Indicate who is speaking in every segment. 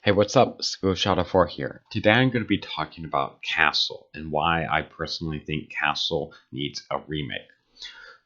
Speaker 1: Hey, what's up? Shadow4 here. Today I'm going to be talking about Castle and why I personally think Castle needs a remake.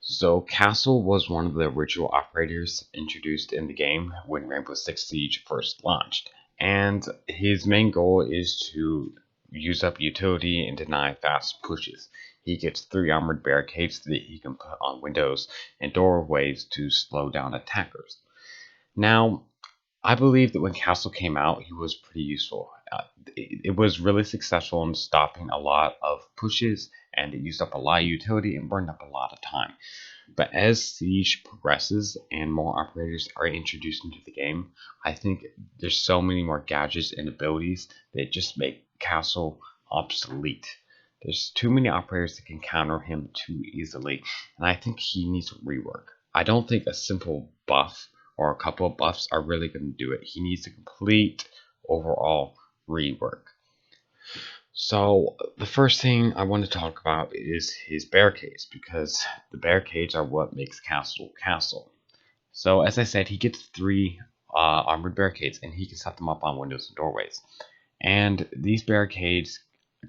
Speaker 1: So, Castle was one of the original operators introduced in the game when Rainbow Six Siege first launched, and his main goal is to use up utility and deny fast pushes. He gets 3 armored barricades that he can put on windows and doorways to slow down attackers. Now, I believe that when Castle came out, he was pretty useful. It was really successful in stopping a lot of pushes, and it used up a lot of utility and burned up a lot of time. But as Siege progresses and more operators are introduced into the game, I think there's so many more gadgets and abilities that just make Castle obsolete. There's too many operators that can counter him too easily, and I think he needs rework. I don't think a simple buff or a couple of buffs are really going to do it. He needs a complete overall rework. So the first thing I want to talk about is his barricades, because the barricades are what makes Castle Castle. So as I said, he gets 3 armored barricades, and he can set them up on windows and doorways. And these barricades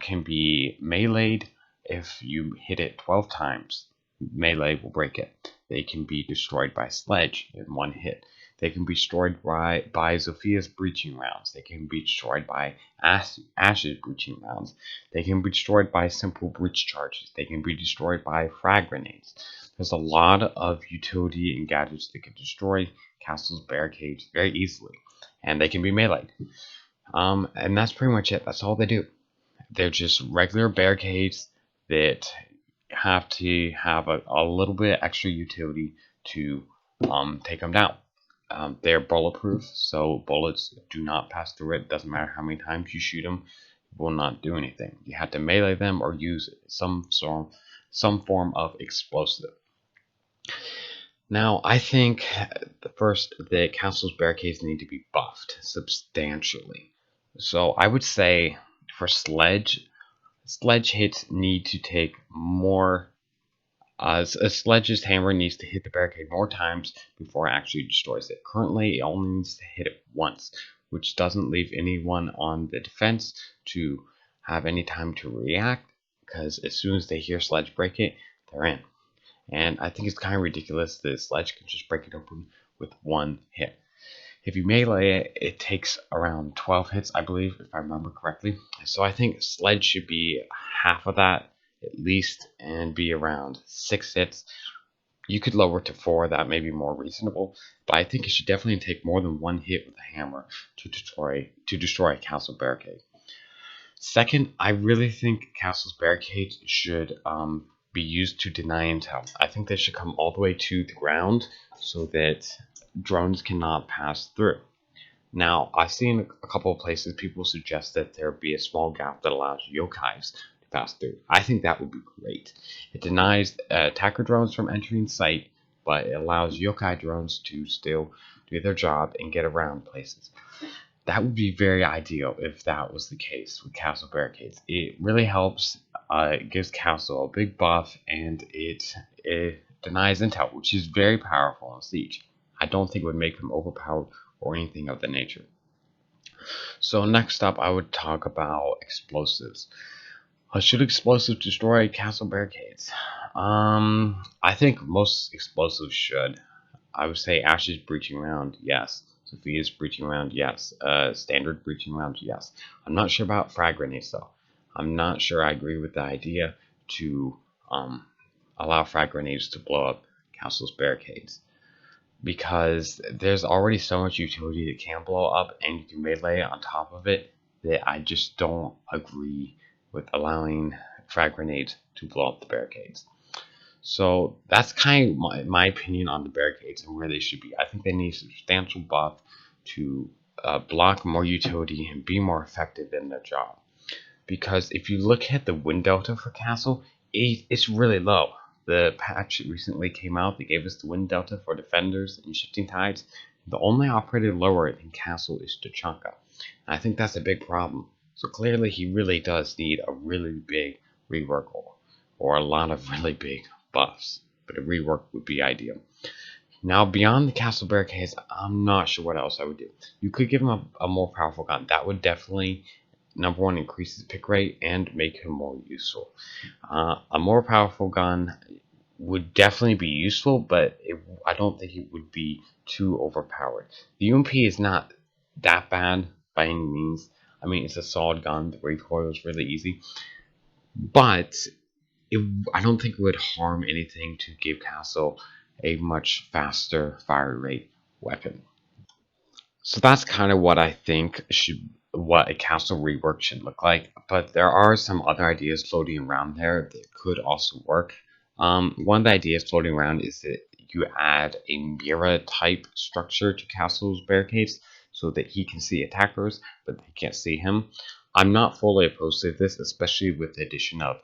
Speaker 1: can be meleeed. If you hit it 12 times, melee will break it. They can be destroyed by sledge in 1 hit. They can be destroyed by Zophia's breaching rounds. They can be destroyed by Ash's breaching rounds. They can be destroyed by simple breach charges. They can be destroyed by frag grenades. There's a lot of utility and gadgets that can destroy Castle's barricades very easily, and they can be meleeed. And that's pretty much it. That's all they do. They're just regular barricades that have to have a little bit extra utility to take them down. They're bulletproof, so bullets do not pass through it. Doesn't matter how many times you shoot them, it will not do anything. You have to melee them or use some form of explosive. Now, I think the Castle's barricades need to be buffed substantially. So I would say for sledge hits need to take more. A sledge's hammer needs to hit the barricade more times before it actually destroys it. Currently, it only needs to hit it once, which doesn't leave anyone on the defense to have any time to react, because as soon as they hear sledge break it, they're in. And I think it's kind of ridiculous that sledge can just break it open with 1 hit. If you melee it, it takes around 12 hits, I believe, if I remember correctly. So I think sledge should be half of that at least and be around 6 hits. You could lower it to 4, that may be more reasonable, but I think it should definitely take more than 1 hit with a hammer to destroy a castle barricade. Second, I really think Castle's barricades should be used to deny intel. I think they should come all the way to the ground so that drones cannot pass through. Now, I've seen a couple of places people suggest that there be a small gap that allows yokais to pass through. I think that would be great. It denies attacker drones from entering sight, but it allows yokai drones to still do their job and get around places. That would be very ideal if that was the case with Castle barricades. It really helps. It gives Castle a big buff, and it denies intel, which is very powerful in Siege. I don't think it would make them overpowered or anything of the nature. So next up, I would talk about explosives. Should explosives destroy castle barricades? I think most explosives should. I would say Ash's breaching round, yes. Sophia's breaching round, yes. Standard breaching round, yes. I'm not sure about frag grenades though. I'm not sure I agree with the idea to allow frag grenades to blow up castle's barricades, because there's already so much utility that can blow up and you can melee on top of it that I just don't agree with allowing frag grenades to blow up the barricades. So that's kind of my opinion on the barricades and where they should be. I think they need a substantial buff to block more utility and be more effective in their job. Because if you look at the win delta for Castle, it's really low. The patch recently came out that gave us the win delta for defenders and shifting tides. The only operator lower than Castle is Tachanka. I think that's a big problem. So clearly he really does need a really big rework or a lot of really big buffs. But a rework would be ideal. Now, beyond the castle barricades, I'm not sure what else I would do. You could give him a more powerful gun. That would definitely, number one, increase his pick rate and make him more useful. A more powerful gun would definitely be useful, but I don't think it would be too overpowered. The UMP is not that bad by any means. I mean, it's a solid gun. The recoil is really easy, but I don't think it would harm anything to give Castle a much faster fire rate weapon. So that's kind of what I think what a castle rework should look like. But there are some other ideas floating around there that could also work. One of the ideas floating around is that you add a mirror type structure to Castle's barricades so that he can see attackers, but they can't see him. I'm not fully opposed to this, especially with the addition of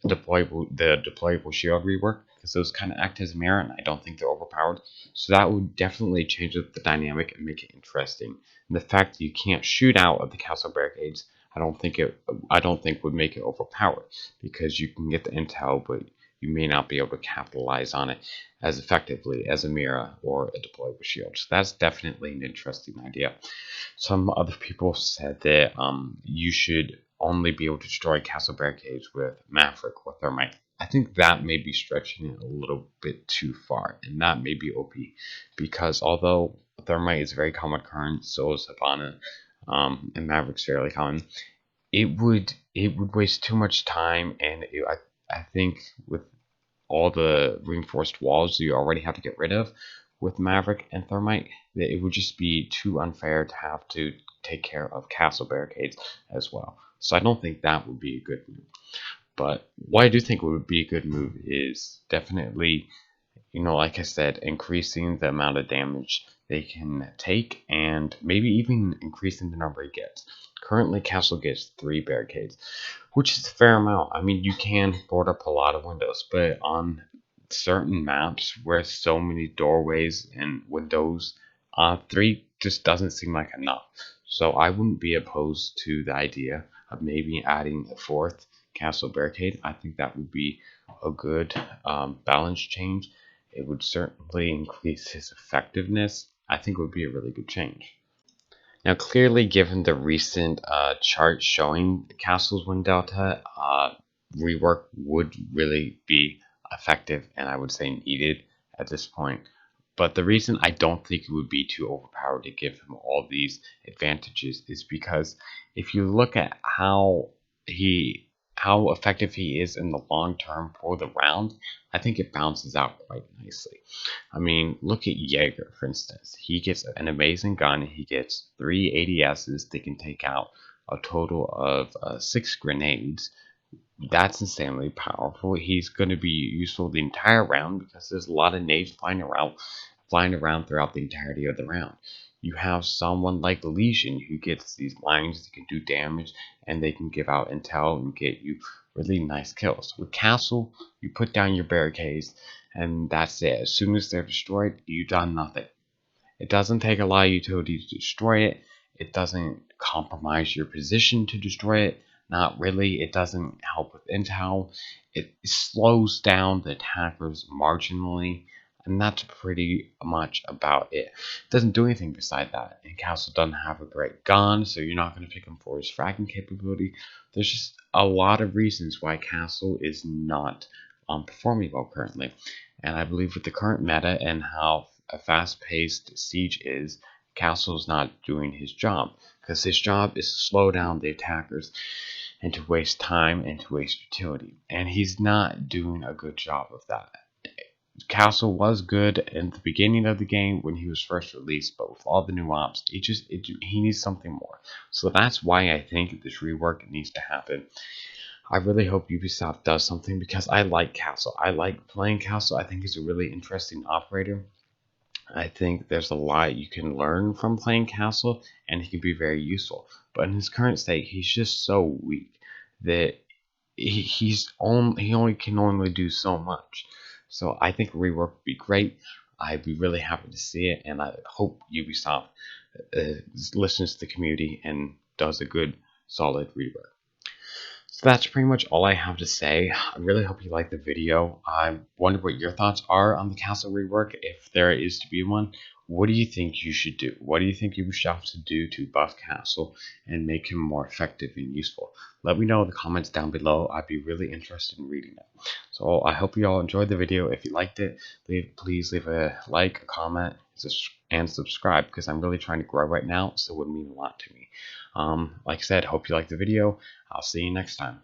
Speaker 1: deployable shield rework, because those kind of act as a mirror, and I don't think they're overpowered. So that would definitely change up the dynamic and make it interesting. And the fact that you can't shoot out of the castle barricades, I don't think would make it overpowered, because you can get the intel, but you may not be able to capitalize on it as effectively as a mirror or a deployable shield. So that's definitely an interesting idea. Some other people said that you should only be able to destroy castle barricades with Maverick or Thermite. I think that may be stretching it a little bit too far, and that may be OP, because although Thermite is a very common occurrence, so is Hibana, and Maverick's fairly common, it would waste too much time, and I think with all the reinforced walls you already have to get rid of with Maverick and Thermite, that it would just be too unfair to have to take care of castle barricades as well. So I don't think that would be a good move. But what I do think would be a good move is definitely, like I said, increasing the amount of damage they can take and maybe even increasing the number it gets. Currently, Castle gets 3 barricades, which is a fair amount. I mean, you can board up a lot of windows, but on certain maps where so many doorways and windows, 3 just doesn't seem like enough. So I wouldn't be opposed to the idea of maybe adding a 4th castle barricade. I think that would be a good balance change. It would certainly increase his effectiveness. I think it would be a really good change. Now, clearly, given the recent chart showing the castle's win delta, rework would really be effective and I would say needed at this point. But the reason I don't think it would be too overpowered to give him all these advantages is because if you look at how effective he is in the long term for the round, I think it balances out quite nicely. I mean, look at Jaeger, for instance. He gets an amazing gun. He gets 3 ADSs that can take out a total of 6 grenades. That's insanely powerful. He's going to be useful the entire round because there's a lot of nades flying around throughout the entirety of the round. You have someone like Legion who gets these lines that can do damage and they can give out intel and get you really nice kills. With Castle, you put down your barricades and that's it. As soon as they're destroyed, you've done nothing. It doesn't take a lot of utility to destroy it. It doesn't compromise your position to destroy it. Not really. It doesn't help with intel. It slows down the attackers marginally. And that's pretty much about it. It doesn't do anything beside that. And Castle doesn't have a great gun, so you're not going to pick him for his fragging capability. There's just a lot of reasons why Castle is not performing well currently. And I believe with the current meta and how a fast-paced siege is, Castle's not doing his job. Because his job is to slow down the attackers and to waste time and to waste utility. And he's not doing a good job of that. Castle was good in the beginning of the game when he was first released, but with all the new ops, he needs something more. So that's why I think this rework needs to happen. I really hope Ubisoft does something because I like Castle. I like playing Castle. I think he's a really interesting operator. I think there's a lot you can learn from playing Castle, and he can be very useful. But in his current state, he's just so weak that he only can only do so much. So I think rework would be great. I'd be really happy to see it, and I hope Ubisoft listens to the community and does a good, solid rework. So that's pretty much all I have to say. I really hope you liked the video. I wonder what your thoughts are on the castle rework, if there is to be one. What do you think you should do? What do you think you should have to do to buff Castle and make him more effective and useful? Let me know in the comments down below. I'd be really interested in reading it. So I hope you all enjoyed the video. If you liked it, please leave a like, a comment, and subscribe, because I'm really trying to grow right now, so it would mean a lot to me. Like I said, hope you liked the video. I'll see you next time.